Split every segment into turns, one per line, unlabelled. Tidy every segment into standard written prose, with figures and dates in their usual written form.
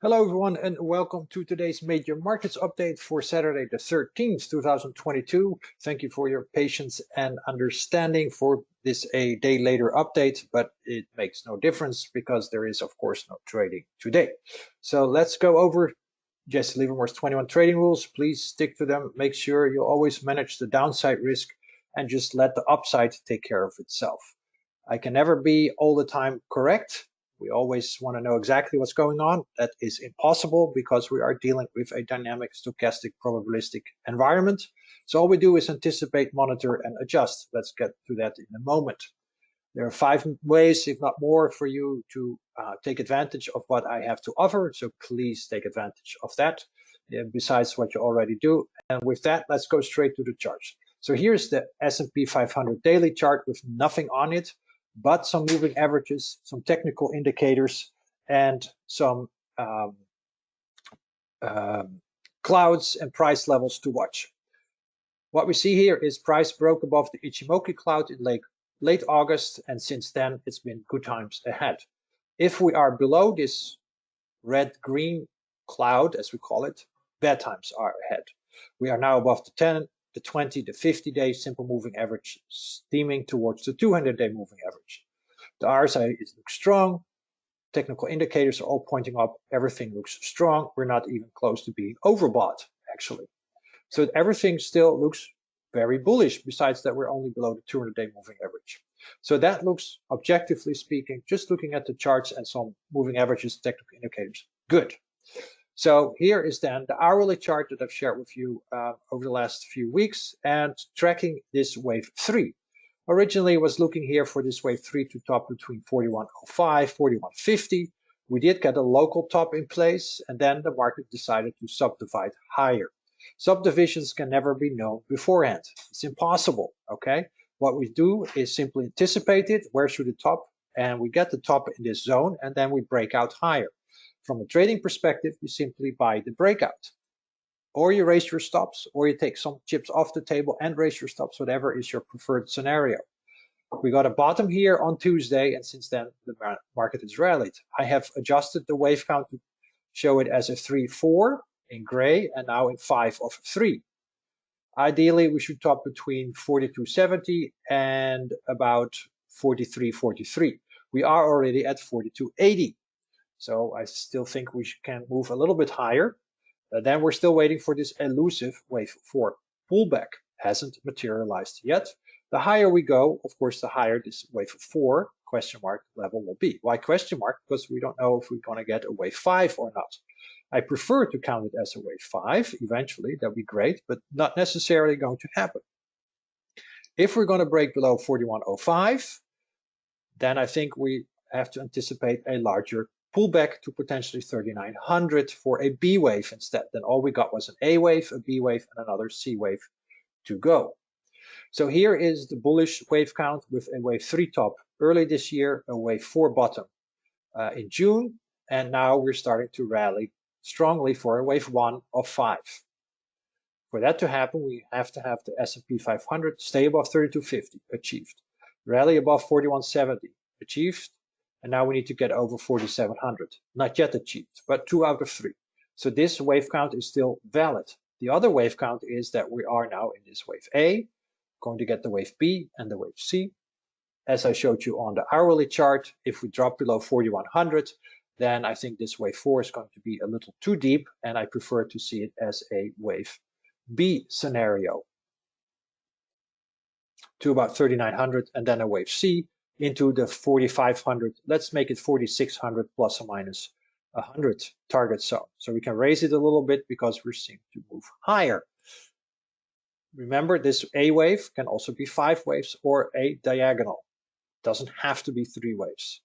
Hello everyone and welcome to today's major markets update for Saturday the 13th, 2022. Thank you for your patience and understanding for this a day later update, but it makes no difference because there is of course no trading today. So let's go over Jesse Livermore's 21 trading rules. Please stick to them. Make sure you always manage the downside risk and just let the upside take care of itself. I can never be all the time correct. We always want to know exactly what's going on. That is impossible because we are dealing with a dynamic, stochastic, probabilistic environment. So all we do is anticipate, monitor, and adjust. Let's get to that in a moment. There are 5 ways, if not more, for you to take advantage of what I have to offer. So please take advantage of that, besides what you already do. And with that, let's go straight to the charts. So here's the S&P 500 daily chart with nothing on it, but some moving averages, some technical indicators, and some clouds and price levels to watch. What we see here is price broke above the Ichimoku cloud in late August, and since then it's been good times ahead. If we are below this red-green cloud, as we call it, bad times are ahead. We are now above the 10, the 20, the 50-day simple moving average, steaming towards the 200-day moving average. The RSI looks strong. Technical indicators are all pointing up. Everything looks strong. We're not even close to being overbought, actually. So everything still looks very bullish, besides that we're only below the 200-day moving average. So that looks, objectively speaking, just looking at the charts and some moving averages, technical indicators, good. So here is then the hourly chart that I've shared with you over the last few weeks and tracking this wave 3. Originally was looking here for this wave 3 to top between 41.05, 41.50. We did get a local top in place, and then the market decided to subdivide higher. Subdivisions can never be known beforehand. It's impossible, okay? What we do is simply anticipate it, where should it top, and we get the top in this zone, and then we break out higher. From a trading perspective, you simply buy the breakout. Or you raise your stops, or you take some chips off the table and raise your stops, whatever is your preferred scenario. We got a bottom here on Tuesday, and since then the market has rallied. I have adjusted the wave count to show it as a 3-4 in gray and now in 5 of 3. Ideally, we should top between 42.70 and about 43.43. We are already at 42.80. So I still think we can move a little bit higher. Then we're still waiting for this elusive wave 4 pullback. Hasn't materialized yet. The higher we go, of course, the higher this wave 4 question mark level will be. Why question mark? Because we don't know if we're going to get a wave 5 or not. I prefer to count it as a wave 5 eventually. That'd be great, but not necessarily going to happen. If we're going to break below 41.05, then I think we have to anticipate a larger pullback to potentially 3900 for a B wave instead. Then all we got was an A wave, a B wave, and another C wave to go. So here is the bullish wave count with a wave 3 top early this year, a wave 4 bottom in June, and now we're starting to rally strongly for a wave 1 of 5. For that to happen, we have to have the S&P 500 stay above 3250, achieved. Rally above 4170, achieved. And now we need to get over 4700, not yet achieved, but 2 out of 3. So this wave count is still valid. The other wave count is that we are now in this wave A, going to get the wave B and the wave C. As I showed you on the hourly chart, if we drop below 4100, then I think this wave 4 is going to be a little too deep, and I prefer to see it as a wave B scenario to about 3900, and then a wave C into the 4500. Let's make it 4600 plus or minus 100 target zone. So we can raise it a little bit because we're seeing to move higher. Remember, this A wave can also be 5 waves or a diagonal. It doesn't have to be 3 waves.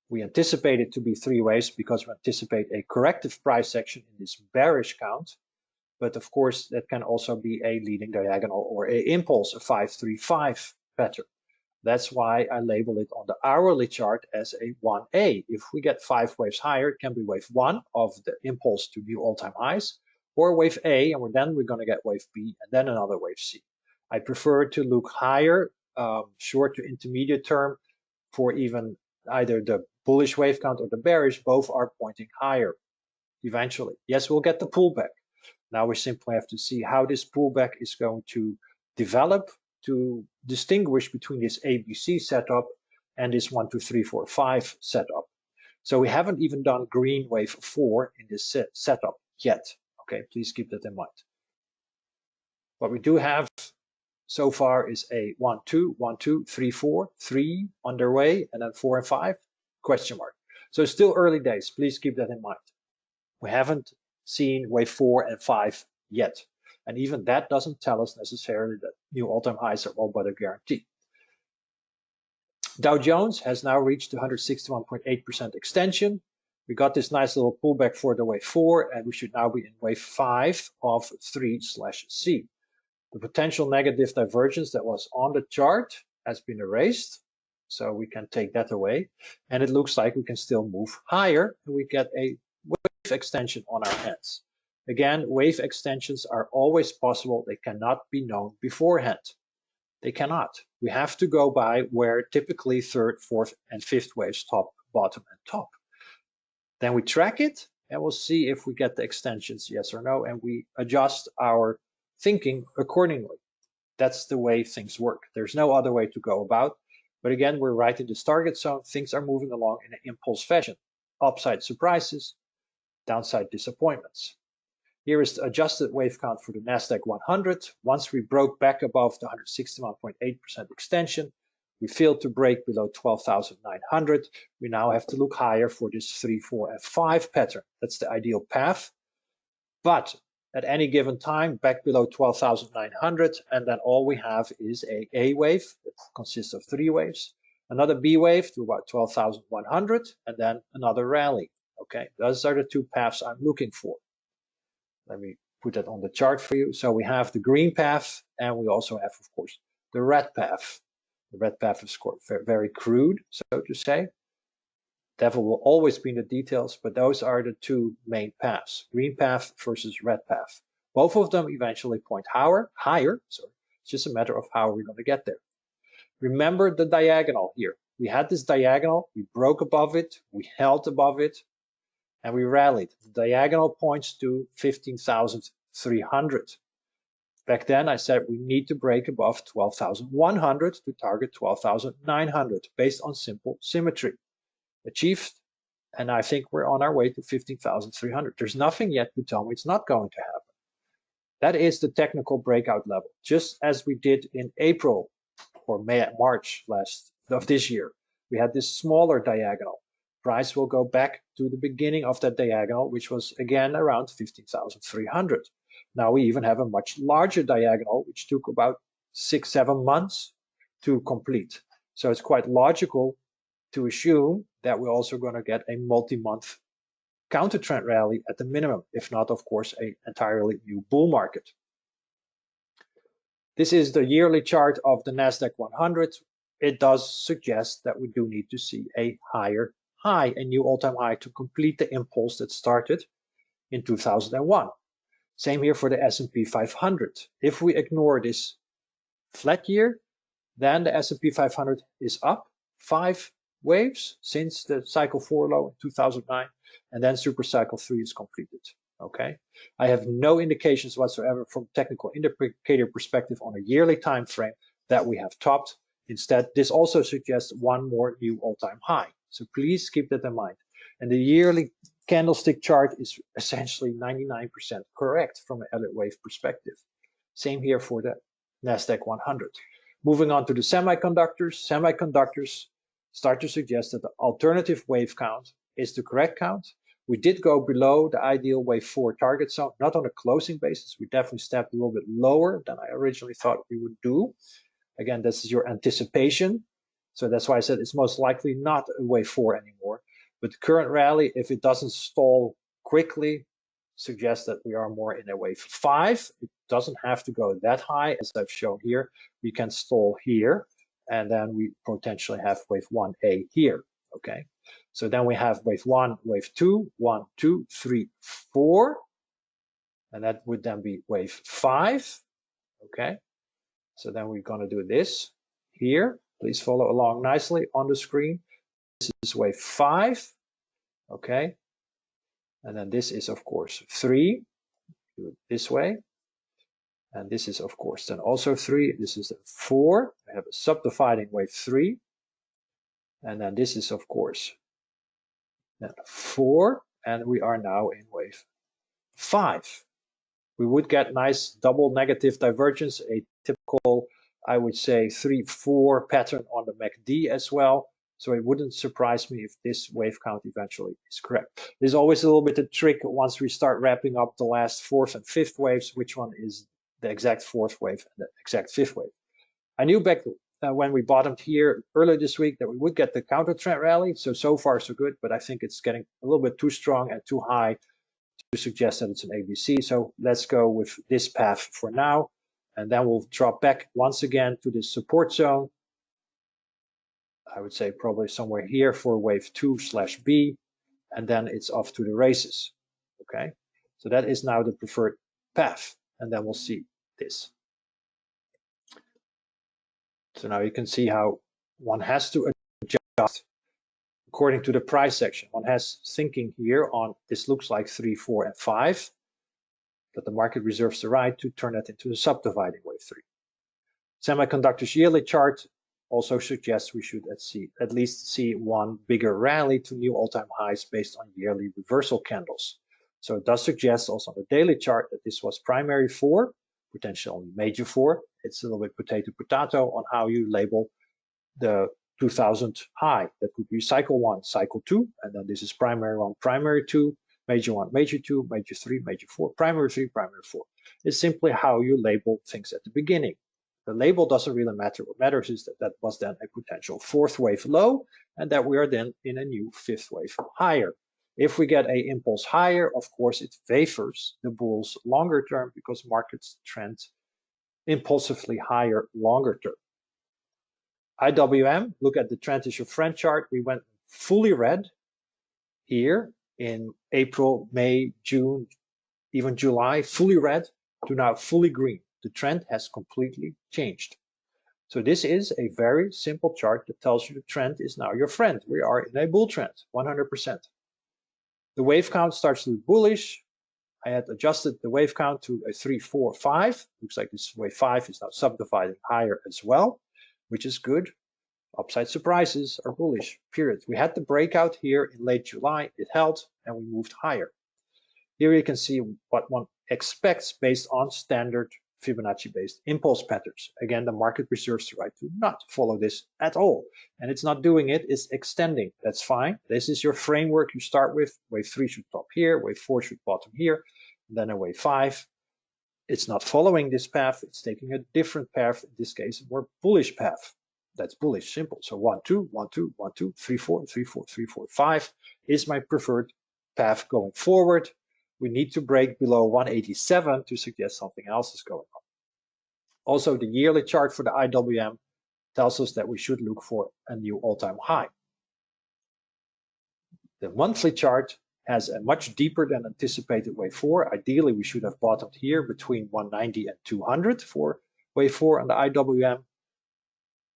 We anticipate it to be 3 waves because we anticipate a corrective price action in this bearish count. But of course, that can also be a leading diagonal or a impulse, a 5-3-5 pattern. That's why I label it on the hourly chart as a 1A. If we get 5 waves higher, it can be wave 1 of the impulse to new all-time highs, or wave A, and then we're going to get wave B, and then another wave C. I prefer to look higher, short to intermediate term, for even either the bullish wave count or the bearish, both are pointing higher eventually. Yes, we'll get the pullback. Now we simply have to see how this pullback is going to develop to distinguish between this ABC setup and this 1, 2, 3, 4, 5 setup. So we haven't even done green wave 4 in this setup yet. Okay, please keep that in mind. What we do have so far is a 1, 2, 1, 2, 3, 4, 3 underway, and then 4 and 5 question mark. So still early days. Please keep that in mind. We haven't seen wave 4 and 5 yet. And even that doesn't tell us necessarily that new all-time highs are all but a guarantee. Dow Jones has now reached 161.8% extension. We got this nice little pullback for the wave 4, and we should now be in wave 5 of 3/C. The potential negative divergence that was on the chart has been erased, so we can take that away. And it looks like we can still move higher, and we get a wave extension on our hands. Again, wave extensions are always possible. They cannot be known beforehand. They cannot. We have to go by where typically third, fourth, and fifth waves top, bottom, and top. Then we track it, and we'll see if we get the extensions, yes or no, and we adjust our thinking accordingly. That's the way things work. There's no other way to go about. But again, we're right in this target zone. Things are moving along in an impulse fashion. Upside surprises, downside disappointments. Here is the adjusted wave count for the NASDAQ100. Once we broke back above the 161.8% extension, we failed to break below 12,900. We now have to look higher for this 3, 4, and 5 pattern. That's the ideal path. But at any given time, back below 12,900, and then all we have is a wave that consists of 3 waves, another B wave to about 12,100, and then another rally. Okay, those are the 2 paths I'm looking for. Let me put that on the chart for you. So we have the green path, and we also have, of course, the red path. The red path is very crude, so to say. Devil will always be in the details, but those are the 2 main paths, green path versus red path. Both of them eventually point higher. So it's just a matter of how we're going to get there. Remember the diagonal here. We had this diagonal, we broke above it, we held above it, and we rallied. The diagonal points to 15,300. Back then I said we need to break above 12,100 to target 12,900 based on simple symmetry. Achieved, and I think we're on our way to 15,300. There's nothing yet to tell me it's not going to happen. That is the technical breakout level, just as we did in April or March of this year. We had this smaller diagonal. Price will go back to the beginning of that diagonal, which was again around 15,300. Now we even have a much larger diagonal, which took about 6-7 months to complete. So it's quite logical to assume that we're also going to get a multi-month counter trend rally at the minimum, if not, of course, an entirely new bull market. This is the yearly chart of the NASDAQ100. It does suggest that we do need to see a higher high, a new all-time high, to complete the impulse that started in 2001. Same here for the S&P 500. If we ignore this flat year, then the S&P 500 is up 5 waves since the cycle 4 low in 2009, and then super cycle 3 is completed. Okay, I have no indications whatsoever from technical indicator perspective on a yearly time frame that we have topped. Instead, this also suggests one more new all-time high. So please keep that in mind. And the yearly candlestick chart is essentially 99% correct from an Elliott Wave perspective. Same here for the NASDAQ 100. Moving on to the semiconductors. Semiconductors start to suggest that the alternative wave count is the correct count. We did go below the ideal wave 4 target zone, not on a closing basis. We definitely stepped a little bit lower than I originally thought we would do. Again, this is your anticipation. So that's why I said it's most likely not a wave 4 anymore. But the current rally, if it doesn't stall quickly, suggests that we are more in a wave 5. It doesn't have to go that high, as I've shown here. We can stall here, and then we potentially have wave 1A here. Okay, so then we have wave 1, wave 2, 1, 2, 3, 4, and that would then be wave 5. Okay, so then we're going to do this here. Please follow along nicely on the screen. is wave 5, okay? And then this is, of course, 3. Do it this way. And this is, of course, then also 3. This is 4. I have a subdividing wave 3. And then this is, of course, then 4. And we are now in wave 5. We would get nice double negative divergence, a typical, I would say, 3-4 pattern on the MACD as well. So it wouldn't surprise me if this wave count eventually is correct. There's always a little bit of trick once we start wrapping up the last 4th and 5th waves, which one is the exact 4th wave and the exact 5th wave. I knew back when we bottomed here earlier this week that we would get the counter trend rally. So far so good, but I think it's getting a little bit too strong and too high to suggest that it's an ABC. So let's go with this path for now. And then we'll drop back once again to this support zone. I would say probably somewhere here for wave 2/B, and then it's off to the races. Okay, so that is now the preferred path, and then we'll see this. So now you can see how one has to adjust according to the price section. One has thinking here on this looks like 3, 4, and 5, but the market reserves the right to turn that into a subdividing wave 3. Semiconductors yearly chart also suggests we should at least see one bigger rally to new all-time highs based on yearly reversal candles. So it does suggest also on the daily chart that this was primary 4, potentially major 4. It's a little bit potato on how you label the 2000 high. That could be cycle 1, cycle 2, and then this is primary 1, primary 2, major 1, major 2, major 3, major 4, primary 3, primary 4. It's simply how you label things at the beginning. The label doesn't really matter. What matters is that that was then a potential 4th wave low, and that we are then in a new 5th wave higher. If we get a impulse higher, of course, it favors the bulls longer term because markets trend impulsively higher longer term. IWM, look at the trend as your friend chart. We went fully red here in April, May, June, even July, fully red to now fully green. The trend has completely changed. So this is a very simple chart that tells you the trend is now your friend. We are in a bull trend, 100%. The wave count starts to look bullish. I had adjusted the wave count to a 3, 4, 5. Looks like this wave 5 is now subdividing higher as well, which is good. Upside surprises are bullish, period. We had the breakout here in late July. It held and we moved higher. Here you can see what one expects based on standard Fibonacci-based impulse patterns. Again, the market reserves the right to not follow this at all. And it's not doing it, it's extending. That's fine. This is your framework you start with. Wave 3 should top here, wave 4 should bottom here, and then a wave 5. It's not following this path, it's taking a different path, in this case, a more bullish path. That's bullish, simple. So 1, 2, 1, 2, 1, 2, 3, 4, 3, 4, 3, 4, 5 is my preferred path going forward. We need to break below 187 to suggest something else is going on. Also, the yearly chart for the IWM tells us that we should look for a new all-time high. The monthly chart has a much deeper than anticipated wave 4. Ideally, we should have bottomed here between 190 and 200 for wave 4 on the IWM.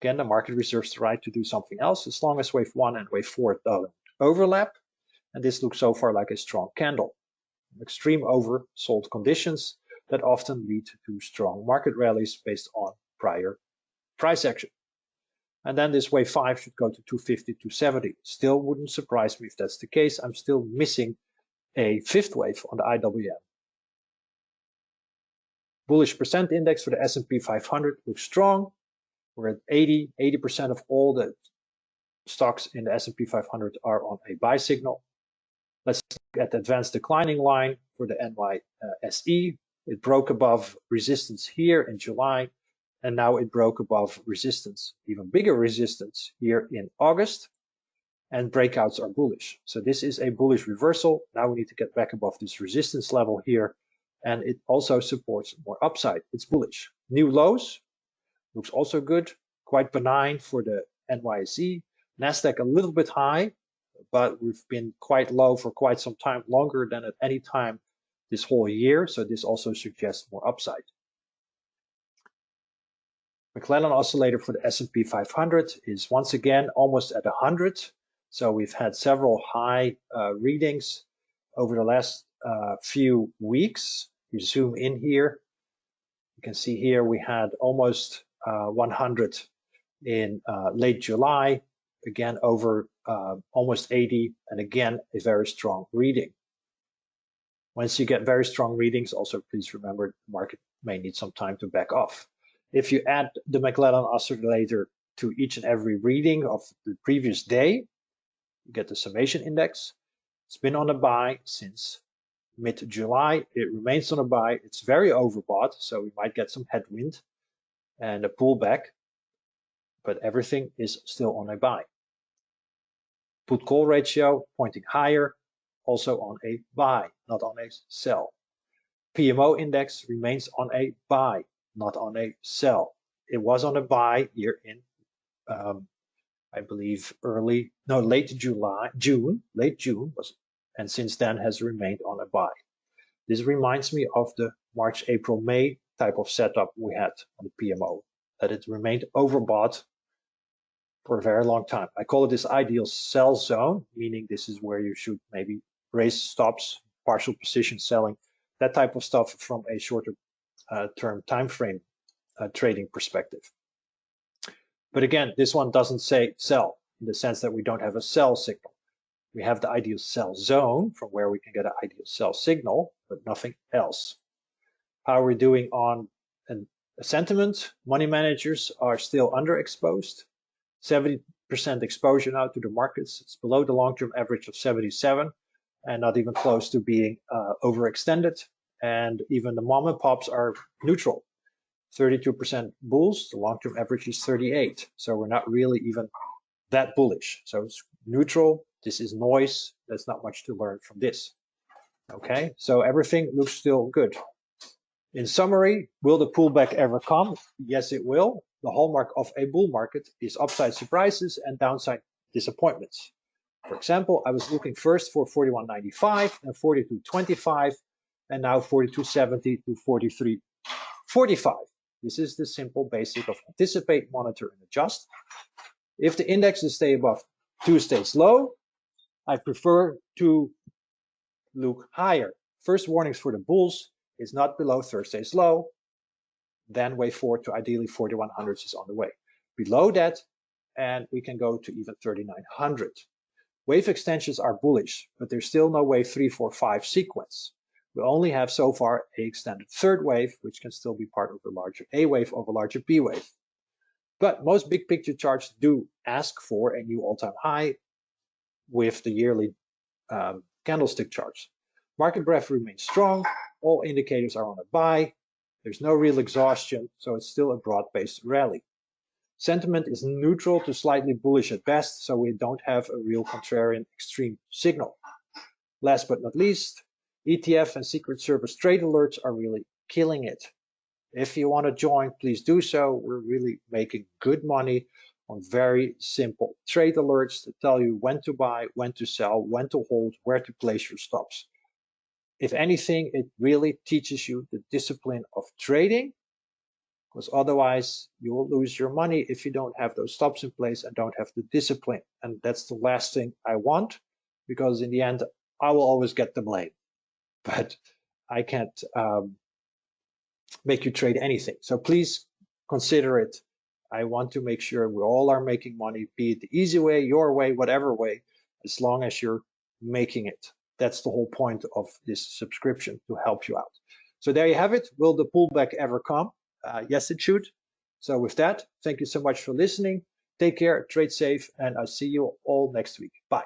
Again, the market reserves the right to do something else as long as wave 1 and wave 4 don't overlap. And this looks so far like a strong candle. Extreme oversold conditions that often lead to strong market rallies based on prior price action. And then this wave 5 should go to 250, 270. Still wouldn't surprise me if that's the case. I'm still missing a 5th wave on the IWM. Bullish percent index for the S&P 500 looks strong. We're at 80% of all the stocks in the S&P 500 are on a buy signal. Let's look at the advanced declining line for the NYSE. It broke above resistance here in July, and now it broke above resistance, even bigger resistance here in August, and breakouts are bullish. So this is a bullish reversal. Now we need to get back above this resistance level here, and it also supports more upside. It's bullish. New lows looks also good, quite benign for the NYSE. NASDAQ a little bit high, but we've been quite low for quite some time, longer than at any time this whole year. So this also suggests more upside. McClellan oscillator for the S&P 500 is once again almost at 100. So we've had several high readings over the last few weeks. You zoom in here, you can see here we had almost 100 in late July, again over almost 80, and again a very strong reading. Once you get very strong readings, also please remember the market may need some time to back off. If you add the McClellan oscillator to each and every reading of the previous day, you get the summation index. It's been on a buy since mid-July. It remains on a buy. It's very overbought, so we might get some headwind and a pullback, but everything is still on a buy. Put-call ratio pointing higher, also on a buy, not on a sell. PMO index remains on a buy, not on a sell. It was on a buy here in, I believe, late June, and since then has remained on a buy. This reminds me of the March, April, May type of setup we had on the PMO, that it remained overbought for a very long time. I call it this ideal sell zone, meaning this is where you should maybe raise stops, partial position selling, that type of stuff from a shorter term time frame trading perspective. But again, this one doesn't say sell in the sense that we don't have a sell signal. We have the ideal sell zone from where we can get an ideal sell signal, but nothing else. How are we doing on a sentiment? Money managers are still underexposed. 70% exposure now to the markets. It's below the long-term average of 77 and not even close to being overextended. And even the mom and pops are neutral. 32% bulls, the long-term average is 38. So we're not really even that bullish. So it's neutral. This is noise. There's not much to learn from this. Okay, so everything looks still good. In summary, will the pullback ever come? Yes, it will. The hallmark of a bull market is upside surprises and downside disappointments. For example, I was looking first for 41.95 and 42.25, and now 42.70 to 43.45. This is the simple basic of anticipate, monitor, and adjust. If the indexes stay above Tuesday's low, I prefer to look higher. First warnings for the bulls is not below Thursday's low. Then wave forward to ideally 4100s is on the way. Below that, and we can go to even 3900. Wave extensions are bullish, but there's still no wave 3, 4, 5 sequence. We only have so far a extended third wave, which can still be part of the larger A wave of a larger B wave. But most big picture charts do ask for a new all-time high with the yearly candlestick charts. Market breadth remains strong. All indicators are on a buy. There's no real exhaustion, so it's still a broad-based rally. Sentiment is neutral to slightly bullish at best, so we don't have a real contrarian extreme signal. Last but not least, ETF and Secret Service trade alerts are really killing it. If you want to join, please do so. We're really making good money on very simple trade alerts that tell you when to buy, when to sell, when to hold, where to place your stops. If anything, it really teaches you the discipline of trading, because otherwise you will lose your money if you don't have those stops in place and don't have the discipline. And that's the last thing I want, because in the end, I will always get the blame. But I can't make you trade anything. So please consider it. I want to make sure we all are making money, be it the easy way, your way, whatever way, as long as you're making it. That's the whole point of this subscription, to help you out. So there you have it. Will the pullback ever come? Yes, it should. So with that, thank you so much for listening. Take care, trade safe, and I'll see you all next week. Bye.